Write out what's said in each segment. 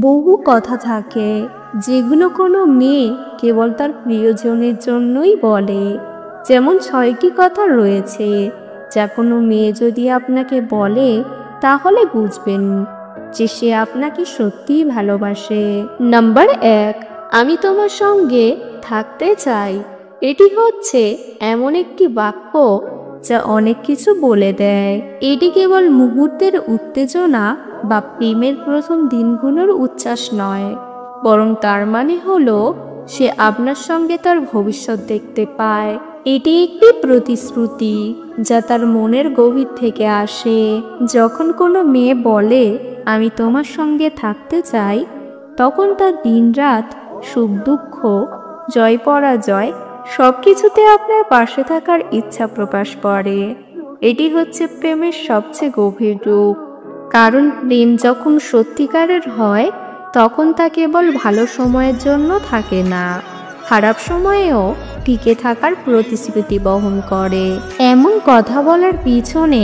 বহু কথা থাকে যেগুলো কোনো মেয়ে কেবল তার প্রিয়জনের জন্যই বলে। যেমন 6টি কথা রয়েছে যা কোনো মেয়ে যদি আপনাকে বলে তাহলে বুঝবেন যে সে আপনাকে সত্যিই ভালোবাসে। নাম্বার 1, আমি তোমার সঙ্গে থাকতে চাই। এটি হচ্ছে এমন একটি বাক্য যা অনেক কিছু বলে দেয়। এটি কেবল মুহূর্তের উত্তেজনা বা প্রেমের প্রথম দিনগুলোর উচ্ছ্বাস নয়, বরং তার মানে হলো সে আপনার সঙ্গে তার ভবিষ্যৎ দেখতে পায়। এটি একটি প্রতিশ্রুতি যা তার মনের গভীর থেকে আসে। যখন কোনো মেয়ে বলে আমি তোমার সঙ্গে থাকতে চাই, তখন তার দিনরাত, সুখ দুঃখ, জয় পরাজয় সবকিছুতে আপনার পাশে থাকার ইচ্ছা প্রকাশ করে। এটি হচ্ছে প্রেমের সবচেয়ে গভীর রূপ। কারণ প্রেম যখন সত্যিকারের হয় তখন তা কেবল ভালো সময়ের জন্য থাকে না, খারাপ সময়েও টিকে থাকার প্রতিশ্রুতি বহন করে। এমন কথা বলার পিছনে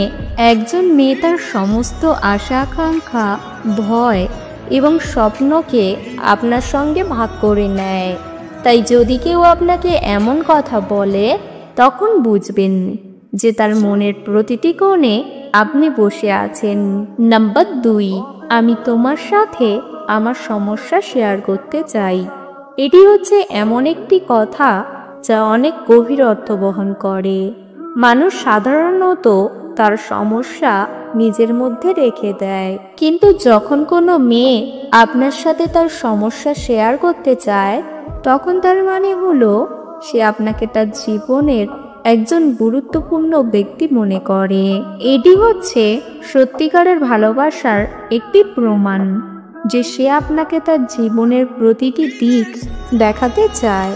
একজন মেয়ে তার সমস্ত আশা আকাঙ্ক্ষা, ভয় এবং স্বপ্নকে আপনার সঙ্গে ভাগ করে নেয়। তাই যদি কেউ আপনাকে এমন কথা বলে, তখন বুঝবেন যে তার মনের প্রতিটি কোণে আপনি বসে আছেন। নাম্বার 2, আমি তোমার সাথে আমার সমস্যা শেয়ার করতে চাই। এটি হচ্ছে এমন একটি কথা যা অনেক গভীর অর্থ বহন করে। মানুষ সাধারণত তার সমস্যা নিজের মধ্যে রেখে দেয়, কিন্তু যখন কোনো মেয়ে আপনার সাথে তার সমস্যা শেয়ার করতে চায়, তখন তার মানে হলো সে আপনাকে তার জীবনের একজন গুরুত্বপূর্ণ ব্যক্তি মনে করে। এটি হচ্ছে সত্যিকারের ভালোবাসার একটি প্রমাণ যে সে আপনাকে তার জীবনের প্রতিটি দিক দেখাতে চায়।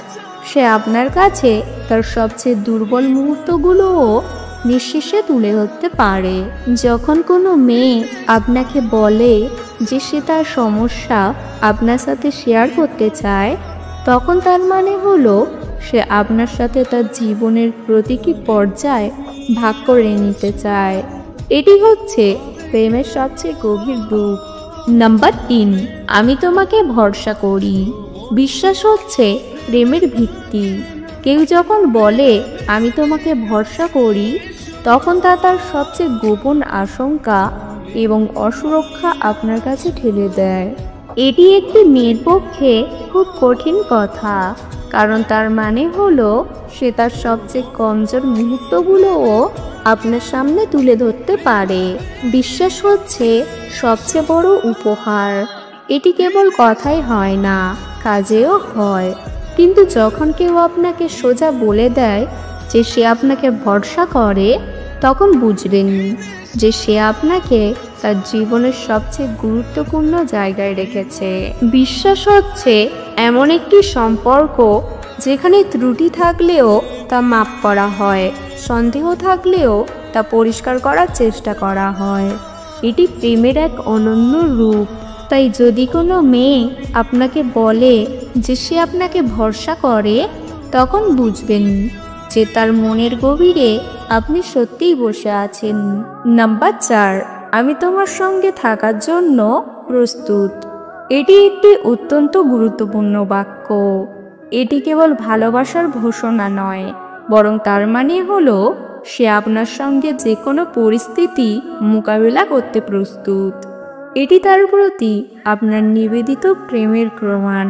সে আপনার কাছে তার সবচেয়ে দুর্বল মুহূর্তগুলোও নিঃশেষে তুলে ধরতে পারে। যখন কোনো মেয়ে আপনাকে বলে যে সে তার সমস্যা আপনার সাথে শেয়ার করতে চায়, তখন তার মানে হলো সে আপনার সাথে তার জীবনের প্রতিটি পর্যায় ভাগ করে নিতে চায়। এটি হচ্ছে প্রেমের সবচেয়ে গভীর রূপ। নাম্বার 3, আমি তোমাকে ভরসা করি। বিশ্বাস হচ্ছে প্রেমের ভিত্তি। কেউ যখন বলে আমি তোমাকে ভরসা করি, তখন তা তার সবচেয়ে গোপন আশঙ্কা এবং অসুরক্ষা আপনার কাছে ঠেলে দেয়। এটি একটি মেয়ের পক্ষে খুব কঠিন কথা, কারণ তার মানে হলো সে তার সবচেয়ে কমজোর মুহূর্তগুলোও আপনার সামনে তুলে ধরতে পারে। বিশ্বাস হচ্ছে সবচেয়ে বড় উপহার। এটি কেবল কথাই হয় না, কাজেও হয়। কিন্তু যখন কেউ আপনাকে সোজা বলে দেয় যে সে আপনাকে ভরসা করে, তখন বুঝবেন যে সে আপনাকে তার জীবনের সবচেয়ে গুরুত্বপূর্ণ জায়গায় রেখেছে। বিশ্বাস হচ্ছে এমন একটি সম্পর্ক যেখানে ত্রুটি থাকলেও তা মাপ করা হয়, সন্দেহ থাকলেও তা পরিষ্কার করার চেষ্টা করা হয়। এটি প্রেমের এক অনন্য রূপ। তাই যদি কোনো মেয়ে আপনাকে বলে যে সে আপনাকে ভরসা করে, তখন বুঝবেন যে তার মনের গভীরে আপনি সত্যিই বসে আছেন। নাম্বার 4, আমি তোমার সঙ্গে থাকার জন্য প্রস্তুত। এটি একটি অত্যন্ত গুরুত্বপূর্ণ বাক্য। এটি কেবল ভালোবাসার ঘোষণা নয়, বরং তার মানে হলো সে আপনার সঙ্গে যে কোনো পরিস্থিতি মোকাবিলা করতে প্রস্তুত। এটি তার প্রতি আপনার নিবেদিত প্রেমের প্রমাণ।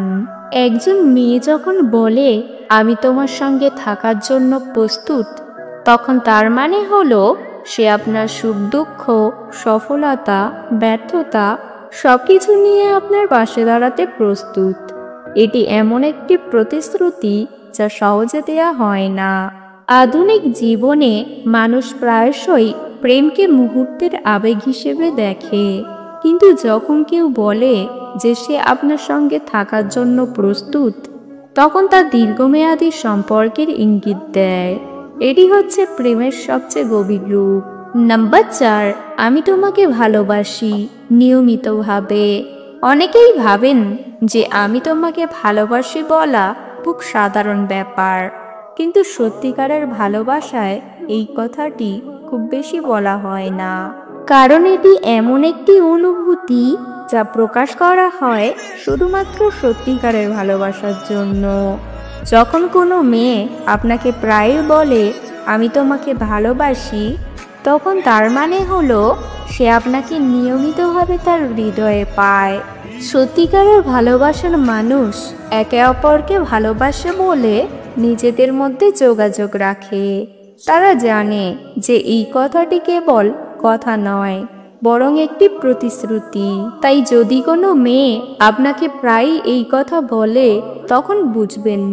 একজন মেয়ে যখন বলে আমি তোমার সঙ্গে থাকার জন্য প্রস্তুত, তখন তার মানে হলো সে আপনার সুখ দুঃখ, সফলতা, ব্যর্থতা সবকিছু নিয়ে আপনার পাশে দাঁড়াতে প্রস্তুত। এটি এমন একটি প্রতিশ্রুতি যা সহজে দেয়া হয় না। আধুনিক জীবনে মানুষ প্রায়শই প্রেমকে মুহূর্তের আবেগ হিসেবে দেখে, কিন্তু যখন কেউ বলে যে সে আপনার সঙ্গে থাকার জন্য প্রস্তুত, তখন তা দীর্ঘমেয়াদী সম্পর্কের ইঙ্গিত দেয়। এটি হচ্ছে প্রেমের সবচেয়ে গভীর রূপ। নাম্বার 4, আমি তোমাকে ভালোবাসি নিয়মিতভাবে। অনেকেই ভাবেন যে আমি তোমাকে ভালোবাসি বলা খুব সাধারণ ব্যাপার, কিন্তু সত্যিকারের ভালোবাসায় এই কথাটি খুব বেশি বলা হয় না। কারণ এটি এমন একটি অনুভূতি যা প্রকাশ করা হয় শুধুমাত্র সত্যিকারের ভালোবাসার জন্য। যখন কোনো মেয়ে আপনাকে প্রায়ই বলে আমি তোমাকে ভালোবাসি, তখন তার মানে হলো সে আপনাকে নিয়মিতভাবে তার হৃদয়ে পায়। সত্যিকারের ভালোবাসার মানুষ একে অপরকে ভালোবাসে বলে নিজেদের মধ্যে যোগাযোগ রাখে। তারা জানে যে এই কথাটি কেবল কথা নয়, বরং একটি প্রতিশ্রুতি। তাই যদি কোনো মেয়ে আপনাকে প্রায়ই এই কথা বলে, তখন বুঝবেন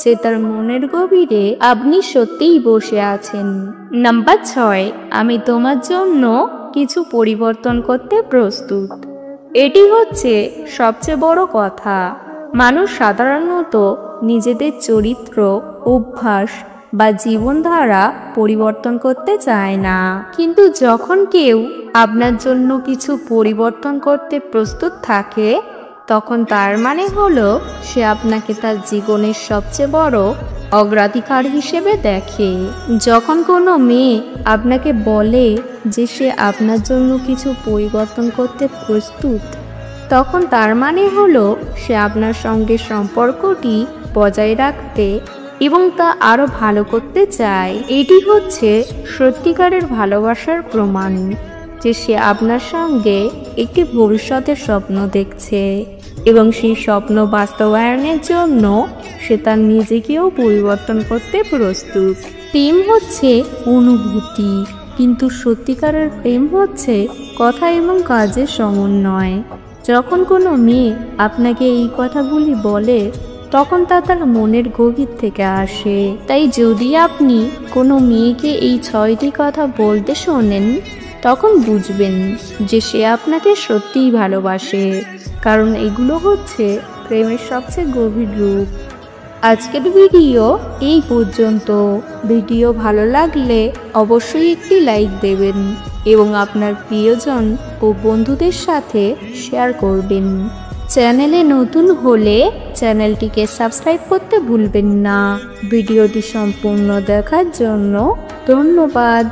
যে তার মনের গভীরে আপনি সত্যিই বসে আছেন। নাম্বার 6, আমি তোমার জন্য কিছু পরিবর্তন করতে প্রস্তুত। এটি হচ্ছে সবচেয়ে বড় কথা। মানুষ সাধারণত নিজেদের চরিত্র, অভ্যাস বা জীবনধারা পরিবর্তন করতে চায় না, কিন্তু যখন কেউ আপনার জন্য কিছু পরিবর্তন করতে প্রস্তুত থাকে, তখন তার মানে হলো সে আপনাকে তার জীবনের সবচেয়ে বড় অগ্রাধিকার হিসেবে দেখে। যখন কোনো মেয়ে আপনাকে বলে যে সে আপনার জন্য কিছু পরিবর্তন করতে প্রস্তুত, তখন তার মানে হলো সে আপনার সঙ্গে সম্পর্কটি বজায় রাখতে এবং তা আরও ভালো করতে চায়। এটি হচ্ছে সত্যিকারের ভালোবাসার প্রমাণ যে সে আপনার সঙ্গে একটি ভবিষ্যতের স্বপ্ন দেখছে এবং সেই স্বপ্ন বাস্তবায়নের জন্য সে তার নিজেকেও পরিবর্তন করতে প্রস্তুত। প্রেম হচ্ছে অনুভূতি, কিন্তু সত্যিকারের প্রেম হচ্ছে কথা এবং কাজের সমন্বয়। যখন কোনো মেয়ে আপনাকে এই কথাগুলি বলে, তখন তা তার মনের গভীর থেকে আসে। তাই যদি আপনি কোনো মেয়েকে এই 6টি কথা বলতে শোনেন, তখন বুঝবেন যে সে আপনাকে সত্যিই ভালোবাসে, কারণ এগুলো হচ্ছে প্রেমের সবচেয়ে গভীর রূপ। আজকের ভিডিও এই পর্যন্ত। ভিডিও ভালো লাগলে অবশ্যই একটি লাইক দেবেন এবং আপনার প্রিয়জন ও বন্ধুদের সাথে শেয়ার করবেন। চ্যানেলে নতুন হলে চ্যানেলটিকে সাবস্ক্রাইব করতে ভুলবেন না। ভিডিওটি সম্পূর্ণ দেখার জন্য ধন্যবাদ।